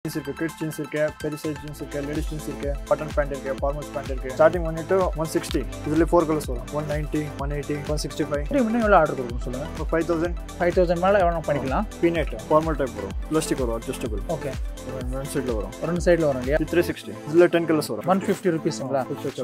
Jeans இருக்கு, kids jeans இருக்கு, பெரிய size jeans இருக்கு, ladies jeans இருக்கு, cotton pant இருக்கு, formal pant இருக்கு. Starting வந்துட்டு 160. இதுல 4 கலர்ஸ் வரும். 190, 180, 165. இன்னும் எவ்வளவு ஆர்டர் கொடுக்கணும் சொல்லுங்க. 5000 மேல எவ்வளவு பண்ணிக்கலாம். Peanut, formal type வரும். Plastic வரும், adjustable. ஓகே. ரெண்டு சைடுல வரும். ரெண்டு சைடுல வரும் இல்லையா? 360. இதுல 10 கலர்ஸ் வரும். 150 ரூபீஸ்ங்களா?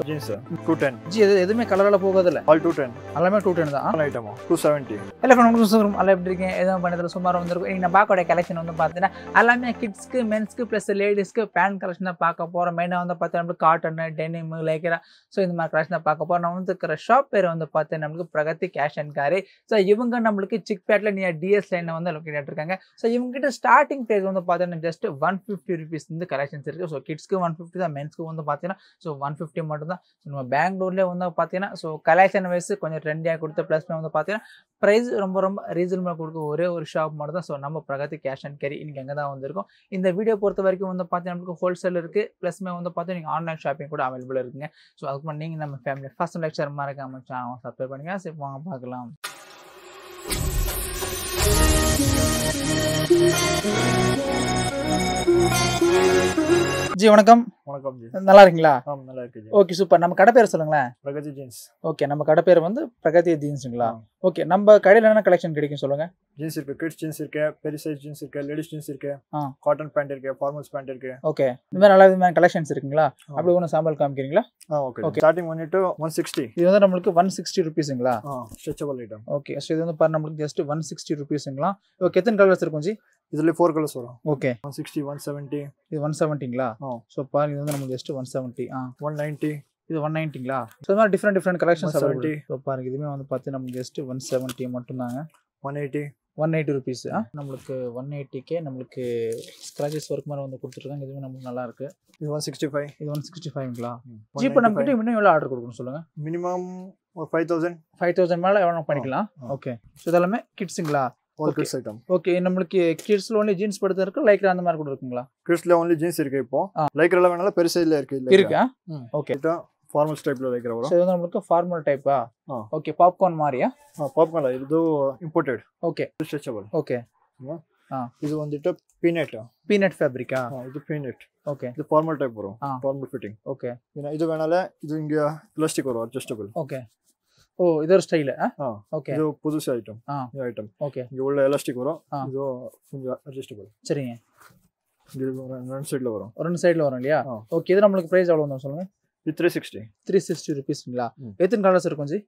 Jeans 210. ஜி எதுமே கலர்ல போகாது இல்ல. All 210. எல்லாமே 210 தான். ஐட்டம் 270. ஹலோ ஃப்ரெண்ட்ஸ், நல்லா எப்படி இருக்கீங்க? ஏதோ பண்ணதுல சுமாரா வந்திருக்கும். இன்னைக்கு நான் பார்க்கக்கூடிய கலெக்ஷன் வந்து பார்த்தீங்கன்னா எல்லாமே கிட்ஸ்க்கு, மென்ஸ்க்கு ப்ளஸ் லேடிஸ்க்கு பேண்ட் கலெக்ஷன் தான் பார்க்க போகிறோம். மெயினாக வந்து பார்த்தீங்கன்னா காட்டன், டெனிம், லைக்ரா, ஸோ இந்த மாதிரி கலெக்ஷன் தான் பார்க்க போகிறோம். நான் வந்து இருக்கிற ஷாப் பேர் வந்து பார்த்தீங்கன்னா நம்மளுக்கு Pragathi cash and carry. So இவங்க நம்மளுக்கு சிக்பேட்டில் நியர் டிஎஸ் லைனில் வந்து லொக்கேட் இருக்காங்க. ஸோ இவங்ககிட்ட ஸ்டார்டிங் ப்ரைஸ் வந்து பார்த்தீங்கன்னா ஜஸ்ட் 150 ருபீஸ் வந்து கலெக்ஷன்ஸ் இருக்குது. ஸோ கிட்ஸ்க்கு 150 தான், மென்ஸ்க்கு வந்து பார்த்தீங்கன்னா ஸோ 150 மட்டும் தான். ஸோ நம்ம பெங்களூர்லேயே வந்து பார்த்தீங்கன்னா ஸோ கலெக்ஷன் வைஸ் கொஞ்சம் ட்ரெண்டியாக கொடுத்த ப்ளஸ் வந்து பார்த்தீங்கன்னா ப்ரைஸ் ரொம்ப ரொம்ப ரீசனபிளாக கொடுக்க ஒரே ஒரு ஷாப் மட்டும் தான். ஸோ நம்ம பிரகதி கேஷ் அண்ட் கேரி இன்னைக்கு எங்கே தான் வந்திருக்கோம். இந்த வீடியோ பொறுத்த வரைக்கும் வந்து பார்த்தீங்கன்னா நம்மளுக்கு ஹோல்சேல் இருக்குது, ப்ளஸ்மே வந்து பார்த்தீங்கன்னா நீங்கள் ஆன்லைன் ஷாப்பிங் கூட அவைலபிள் இருக்குங்க. ஸோ அதுக்கு முன்னாடி நீங்கள் நம்ம ஃபேமிலி ஃபர்ஸ்ட் லெக்சர் மறக்காம சேனல் சப்ஸ்கிரைப் பண்ணுங்க. சரி வாங்க பார்க்கலாம். ஜி வணக்கம். வணக்கம் ஜி. நல்லா இருக்கீங்களா? நல்லா இருக்கு ஜி. Okay super. நம்ம கடை பேர் சொல்லுங்களேன். பிரகதி ஜீன்ஸ். ஓகே, நம்ம கடை பேர் வந்து பிரகதி ஜீன்ஸுங்களா? ஓகே, நம்ம கடையில் என்ன கலெக்ஷன் கிடைக்கும் சொல்லுங்க. ஜீன்ஸ் இருக்கு, கிட்ஸ் ஜீன்ஸ் இருக்கு, பெரிய சைஸ் ஜீன்ஸ் இருக்கு, லேடிஸ் ஜீன்ஸ் இருக்கு, காட்டன் பேண்ட் இருக்கு, ஃபார்மல்ஸ் பேண்ட் இருக்கு. ஓகே, இந்த மாதிரி நல்ல விதமான கலெக்ஷன்ஸ் இருக்குங்களா? அப்படி ஒன்று சாம்பிள் காமிக்கிறீங்களா? ஓகே. ஸ்டார்டிங் வந்துட்டு 160. இது வந்து நம்மளுக்கு 160 ருபீஸுங்களா? Stretchable item. ஓகே, ஸோ இது வந்து பாரு நம்மளுக்கு ஜஸ்ட் 160 ருபீஸுங்களா? ஓகே, எத்தனை கலர்ஸ் இருக்கும் ஜி? இதுல 4 கலர்ஸ் வரும். ஓகே, 160, 170. இது 170ங்களா? ஸோ பாருங்க, இது வந்து நமக்கு ஜஸ்ட் 170. 190. இது 190ங்களா? ஸோ இந்த மாதிரி டிஃப்ரெண்ட் கலெக்ஷன்ஸ் 70. ஸோ பாருங்க, இதுவுமே வந்து பார்த்தீங்கன்னா நமக்கு ஜஸ்ட் 170 மட்டும்தாங்க. 180 ருபீஸ். நம்மளுக்கு 180K நம்மளுக்கு ஸ்க்ராச்சஸ் ஒர்க் மாதிரி வந்து கொடுத்துருக்காங்க. இதுவே நமக்கு நல்லா இருக்கு. இது 165. இது 165ங்களா? ஜி இப்போ நம்ம கிட்ட இன்னும் எவ்வளோ ஆர்டர் கொடுக்கணும் சொல்லுங்க. மினிமம் 5000 மேலே எவ்வளோ பண்ணிக்கலாம். ஓகே, ஸோ இதெல்லாமே கிட்ஸுங்களா? Kids item. ஓகே, நம்மளுக்கு கிட்ஸ்ல ஒன்லி ஜீன்ஸ் படுத்து இருக்கு, லைக்ரா அந்த மாதிரி கூட இருக்குங்களா? கிட்ஸ்ல ஒன்லி ஜீன்ஸ் இருக்கு. இப்போ லைக்ரா வேணாலும் பெரிய சைஸ்ல இருக்கா? ஓகே, ஃபார்மல் டைப்ல லைக்ரா வரும். சோ இது நமக்கு ஃபார்மல் டைப்பா? ஓகே, பாப்கார்ன் மாதிரியா? பாப்கார்ன் இது இம்போர்ட்டட். Okay, stretchable. ஓகே. இது வந்துட்டு பீனட் ஃபேப்ரிக்கா? இது பீனட். ஓகே, இது ஃபார்மல் டைப் வரும். Formal fitting. ஓகே, இது வேணால இது இங்க பிளாஸ்டிக் வரும், அட்ஜஸ்டபிள். ஓகே. ஓ, இது ஒரு ஸ்டைல். ஓகே, இது புதுசு ஐட்டம். இந்த ஐட்டம். ஓகே, இங்க உள்ள எலாஸ்டிக் வரும். இது கொஞ்சம் அட்ஜஸ்டபிள். சரிங்க. இது ரெண்டு சைடுல வரும். ரெண்டு சைடுல வரும் இல்லையா? ஓகே, இது நம்மளுக்கு பிரைஸ் எவ்வளவு வரும் சொல்லுங்க. இது 360 ருபீஸ்ங்களா? எத்தனை கலர்ஸ் இருக்கும் ஜி?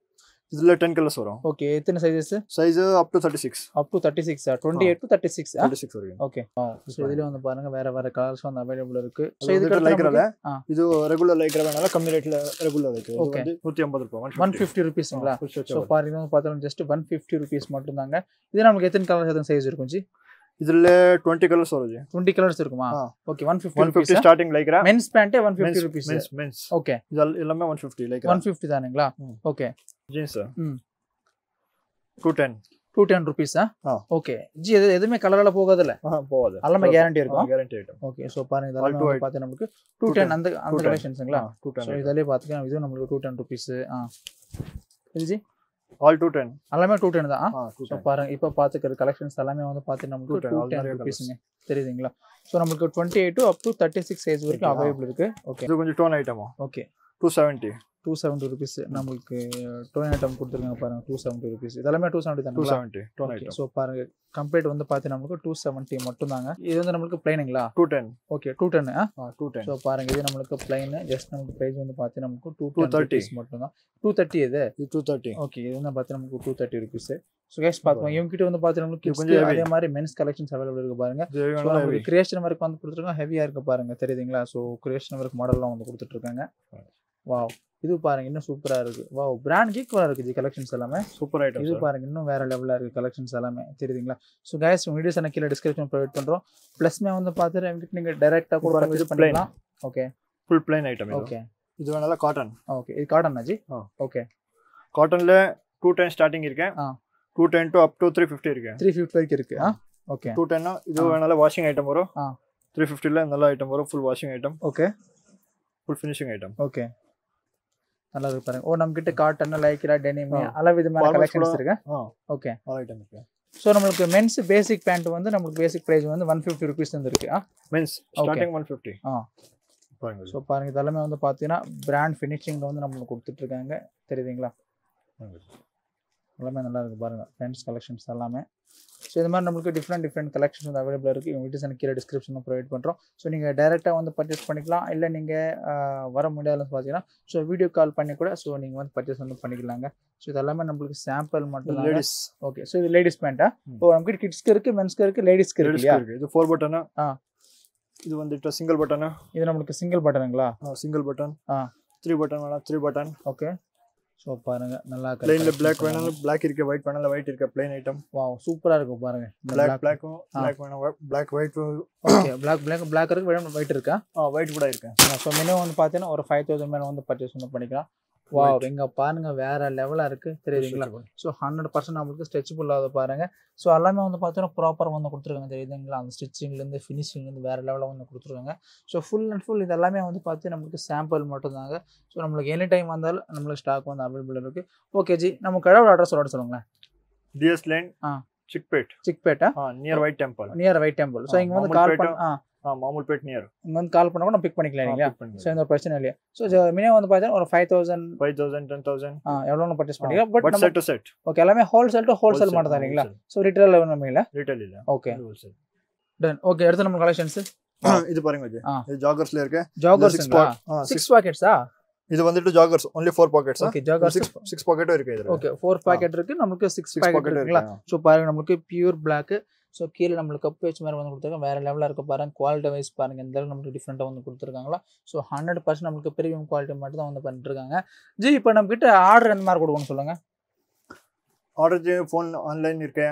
இதுல 10 கலர்ஸ் வரும். ஓகே, எத்தனை sizes? Size up to 36. 28 to 36. 36 வரைக்கும். ஓகே, சோ இதுல வந்து பாருங்க வேற கலர்ஸ் வந்து அவேilable இருக்கு. சோ இதுக்கு லைக்ரால இது ரெகுலர் லைக்ரா வேணால கம்மி ரேட்ல ரெகுலர் இருக்கு. இது வந்து 150 ரூபாய். 150 ரூபீஸ்ங்களா? சோ பாருங்க, வந்து பார்த்தா ஜஸ்ட் 150 ரூபீஸ் மட்டும் தாங்க. இது நமக்கு எத்தனை கலர்ஸ் எத்தனை சைஸ் இருக்கும் ஜி? இதுல 20 கலர்ஸ் வரும் ஜி. 20 கலர்ஸ் இருக்குமா? Okay, 150 starting Lycra. Mens pant 150 rupees. Mens. Okay, இது எல்லாமே 150 லைக்ரா. 150 தானேங்களா? ஓகே. Jeans 210 rupees. ஓகே ஜி, எதுவுமே கலர்ல போகாது இல்ல? போகாது. எல்லாமே கேரண்டி இருக்கும். Guarantee item. ஓகே, சோ பாருங்க, இதெல்லாம் பாத்து நமக்கு 210 அந்த கலெக்ஷன்ஸ்ங்களா? சோ இதெல்லாம் பாத்துக்கலாம். இது நமக்கு 210 ரூபீஸ். இது ஜி ஆல் 210. எல்லாமே 210 தான். சோ பாருங்க, இப்போ பாத்துக்கிற கலெக்ஷன்ஸ் எல்லாமே வந்து பாத்து நமக்கு 210 ரூபீஸ்ங்க. தெரியுதுங்களா? சோ நமக்கு 28 to up to 36 சைஸ் வரைக்கும் அவைலபிள் இருக்கு. ஓகே, இது கொஞ்சம் டோன் ஐட்டம். ஓகே, 270 ரூபீஸ் நமக்கு டோன் ஐட்டம் கொடுத்துருக்காங்க பாருங்க. 270 ரூபீஸ். இதெல்லாமே 270 தானே? 270 டோன் ஐட்டம். சோ பாருங்க, கம்ப்ளீட் வந்து பாத்து நமக்கு 270 மட்டும் தாங்க. இது வந்து நமக்கு பிளைனுங்களா? 210. ஓகே, 210. 210. சோ பாருங்க, இது நமக்கு பிளைன். ஜஸ்ட் நமக்கு பிரைஸ் வந்து பாத்து நமக்கு 230 மட்டும் தான். 230 இது 230. ஓகே, இது வந்து பாத்து நமக்கு 230 ரூபீஸ். சோ गाइस பாத்துங்க, இவங்க கிட்ட வந்து பாத்து நமக்கு அதே மாதிரி மென்ஸ் கலெக்ஷன்ஸ் அவைலபிள் இருக்கு பாருங்க. சோ நமக்கு கிரியேஷன் வர்க் வந்து கொடுத்துருக்காங்க. ஹெவியா இருக்கு பாருங்க, தெரியுதுங்களா? சோ கிரியேஷன் வர்க் மாடல்லாம் வந்து கொடுத்துட்டு இருக்காங்க. வாவ், இது பாருங்க இன்னும் சூப்பரா இருக்கு. வாவ், பிராண்ட் ஈக்குவலா இருக்கு ஜி கலெக்ஷன்ஸ் எல்லாமே. Super item. இது பாருங்க இன்னும் வேற லெவலா இருக்கு கலெக்ஷன்ஸ் எல்லாமே, தெரியுதுங்களா? சோ गाइस வீடியோஸ் நான் கீழ டிஸ்கிரிப்ஷன் ப்ரொவைட் பண்றோம். ப்ளஸ்மே வந்து பாத்துட்டு என்கிட்ட நீங்க டைரக்ட்டா கூட பர்ச்சேஸ் பண்ணிக்கலாம். ஓகே, ஃபுல் ப்ளைன் ஐட்டம் இது. ஓகே, இது வேணால காட்டன். ஓகே, இது காட்டன்னா ஜி? ஓகே, காட்டன்ல 210 ஸ்டார்டிங் இருக்கு. 210 to up to 350 இருக்கு. 350 வரைக்கும் இருக்கு. ஓகே, 210 இது வேணால வாஷிங் ஐட்டம் வரும். 350 ல நல்ல ஐட்டம் வரும், full washing item. Okay, full finishing item. Okay, நல்லா இருக்கு பாருங்க. ஓ, நம்ம கிட்ட காட்டன், லைக்ரா, டெனிம், எல்லா விதமான கலெக்ஷன்ஸ் இருக்கு. ஓகே, ஆல் ஐட்டம் இருக்கு. ஸோ நம்மளுக்கு மென்ஸ் பேசிக் பேண்ட் வந்து நம்மளுக்கு பேசிக் ப்ரைஸ் வந்து 150 rupees இருக்கு. Men's starting 150. பாருங்க. ஸோ பாருங்க இதெல்லாமே வந்து பார்த்தீங்கன்னா பிராண்ட் ஃபினிஷிங்கில் வந்து நம்மளுக்கு கொடுத்துட்ருக்காங்க தெரியுதுங்களா. எல்லாமே நல்லா இருக்குது பாருங்கள் ஃப்ரெண்ட்ஸ் கலெக்ஷன்ஸ் எல்லாமே. ஸோ இது மாதிரி நம்மளுக்கு டிஃப்ரெண்ட் கலெக்ஷன்ஸ் வந்து அவைலபிளாக இருக்குது. இவங்க வீட்டு கீழே டிஸ்கிரிப்ஷனில் ப்ரொவைட் பண்ணுறோம். ஸோ நீங்கள் டேரெக்டாக வந்து பர்ச்சேஸ் பண்ணிக்கலாம். இல்லை நீங்கள் வர முடியாதுன்னு பார்த்தீங்கன்னா ஸோ வீடியோ கால் பண்ணி கூட ஸோ நீங்கள் வந்து பர்ச்சேஸ் வந்து பண்ணிக்கலாங்க. ஸோ இது எல்லாமே நம்மளுக்கு சாம்பிள் மட்டும் லேடிஸ். ஓகே ஸோ இது லேடிஸ் பேண்ட்டா? ஓ நமக்கு கிட்ஸ்க்கு இருக்குது, மென்ஸ்க்கு இருக்குது, லேடிஸ்க்கு இருக்குது. இது 4 பட்டனா. இது வந்துட்டு சிங்கிள் பட்டனா. இது நம்மளுக்கு சிங்கிள் பட்டனுங்களா? Single button. 3 பட்டன் வேணா 3 பட்டன். ஓகே ஸோ பாருங்க நல்லா இருக்கு. பிளைன்ல பிளாக் வேணாலும் பிளாக் இருக்கு, ஒயிட் வேணாலும் ஒயிட் இருக்கு. Plain item. வாவ் சூப்பரா இருக்கு பாருங்க. பிளாக் வேணா பிளாக் ஒயிட். ஓகே பிளாக் இருக்கு, ஒயிட் இருக்கா? ஒயிட் கூட இருக்கு. ஸோ மினிமம் வந்து பார்த்தீங்கன்னா ஒரு 5000 மேலே வந்து பர்ச்சேஸ் வந்து பண்ணிக்கலாம். வாவ் எங்க பாருங்க வேற லெவலா இருக்கு தெரியுதுங்களா. ஸோ 100% நம்மளுக்கு ஸ்ட்ரெச்சபிள் ஆகுது பாருங்க. ஸோ எல்லாமே வந்து பார்த்தீங்கன்னா ப்ராப்பராக வந்து கொடுத்துருக்காங்க தெரியுதுங்களா. அந்த ஸ்டிச்சிங்லேருந்து ஃபினிஷிங்லேருந்து வேற லெவலில் வந்து கொடுத்துருக்காங்க. ஸோ ஃபுல் அண்ட் ஃபுல் இது எல்லாமே வந்து பார்த்து நம்மளுக்கு சாம்பிள் மட்டும் தாங்க. ஸோ நம்மளுக்கு எனி டைம் வந்தாலும் நம்மளுக்கு ஸ்டாக் வந்து அவைலபிள் இருக்கு. ஓகே ஜி நம்ம கடவுள் அட்ரஸ் சொல்லுங்களேன். S Lane Chickpet. Near white temple. So இங்க வந்து கால் பண்ண மாமூல்பேட் நியர் இங்க வந்து கால் பண்ணா கூட நம்ம பிக் பண்ணிக்கலாம் இல்லையா. ஸோ இந்த பிரச்சனை இல்லையா. ஸோ மினிமம் வந்து பார்த்தா ஒரு 5000 10,000 எவ்வளோ பர்ச்சேஸ் பண்ணிக்கலாம். But set to set. Okay எல்லாமே ஹோல்சேல் டு ஹோல்சேல் மட்டும் தான் இல்லைங்களா. ஸோ ரீட்டைல் நம்ம இல்ல. ரீட்டைல் இல்ல. Okay done. ஓகே அடுத்து நம்ம கலெக்ஷன்ஸ் இது பாருங்க ஜி. இது ஜாகர்ஸ்ல இருக்கு. ஜாகர்ஸ்ங்களா? 6 பாக்கெட்ஸா? இது வந்துட்டு joggers only 4 pockets. Okay joggers 6 pocket இருக்கு இதுல. ஓகே 4 பாக்கெட் இருக்கு. நமக்கு 6 பாக்கெட் இருக்குங்களா. ஸோ பாருங்க நமக்கு பியூர் பிளாக். ஸோ கீழே நம்மளுக்கு கப் வச்சு மாதிரி வந்து கொடுத்துருக்காங்க. வேறு லெவலாக இருக்க பாருங்க. குவாலிட்டி வைஸ் பாருங்கள் எந்த அளவுக்கு நம்மளுக்கு டிஃப்ரெண்ட்டாக வந்து கொடுத்துருக்காங்களா. ஸோ 100% நம்மளுக்கு ப்ரீமியம் குவாலிட்டி மட்டும் தான் வந்து பண்ணிட்டுருக்காங்க. ஜி இப்போ நம்ம கிட்ட ஆர்டர் எந்த மாதிரி கொடுக்கணும்னு சொல்லுங்கள். ஆர்டர் ஜி ஃபோன் ஆன்லைன் இருக்கு.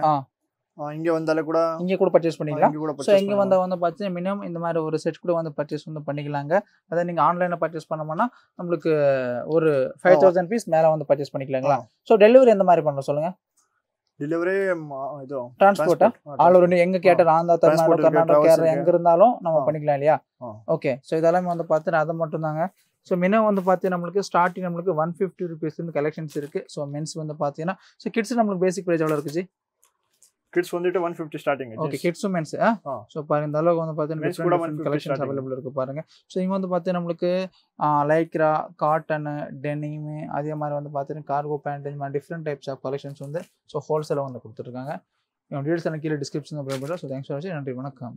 இங்கே வந்தாலே கூட இங்கே கூட பர்ச்சேஸ் பண்ணிக்கலாம். ஸோ இங்கே வந்தால் வந்து பார்த்தீங்கன்னா மினிமம் இந்த மாதிரி ஒரு செட் கூட வந்து பர்ச்சேஸ் வந்து பண்ணிக்கலாங்க. அதை நீங்கள் ஆன்லைனில் பர்ச்சேஸ் பண்ணோம்னா நம்மளுக்கு ஒரு 5000 பீஸ் மேலே வந்து பர்ச்சேஸ் பண்ணிக்கலாங்களா. ஸோ டெலிவரி எந்த மாதிரி பண்ணலாம் சொல்லுங்கள். டெலிவரி இது டிரான்ஸ்போர்ட்டா ஆல் ஓவர் எங்க கேட்டர் ஆந்திரா, தமிழ்நாடு, கர்நாடகா, கேரளா எங்க இருந்தாலும் நம்ம பண்ணிக்கலாம் இல்லையா. ஓகே ஸோ இதெல்லாமே வந்து பார்த்தீங்கன்னா அதை மட்டும் தாங்க. ஸோ மினிமம் வந்து பார்த்தீங்கன்னா நம்மளுக்கு ஸ்டார்டிங் நம்மளுக்கு 150 rupees கலெக்ஷன்ஸ் இருக்கு. ஸோ மென்ஸ் வந்து பார்த்தீங்கன்னா ஸோ கிட்ஸ் நம்மளுக்கு பேசிக் ப்ரைஸ் எவ்வளோ இருக்குது? கிட்ஸ் வந்துட்டு 150 ஸ்டார்டிங். ஓகே கிட்ஸும் மென்ஸ். ஸோ பாருங்க இந்த அளவுக்கு வந்து பார்த்தீங்கன்னா கலெக்ஷன்ஸ் அவைலபிள் இருக்கு பாருங்க. ஸோ இங்கே வந்து பார்த்தீங்கன்னா நம்மளுக்கு லைக்ரா, காட்டன், டெனிம், அதே மாதிரி வந்து பார்த்தீங்கன்னா கார்கோ பேண்ட், இந்த மாதிரி டிஃப்ரெண்ட் டைப்ஸ் ஆஃப் கலெக்ஷன்ஸ் வந்து ஸோ ஹோல்சேலாக வந்து கொடுத்துருக்காங்க. இவங்க டீடைல்ஸ் எனக்கு கீழே description available. So thanks for வாட்சிங். நன்றி வணக்கம்.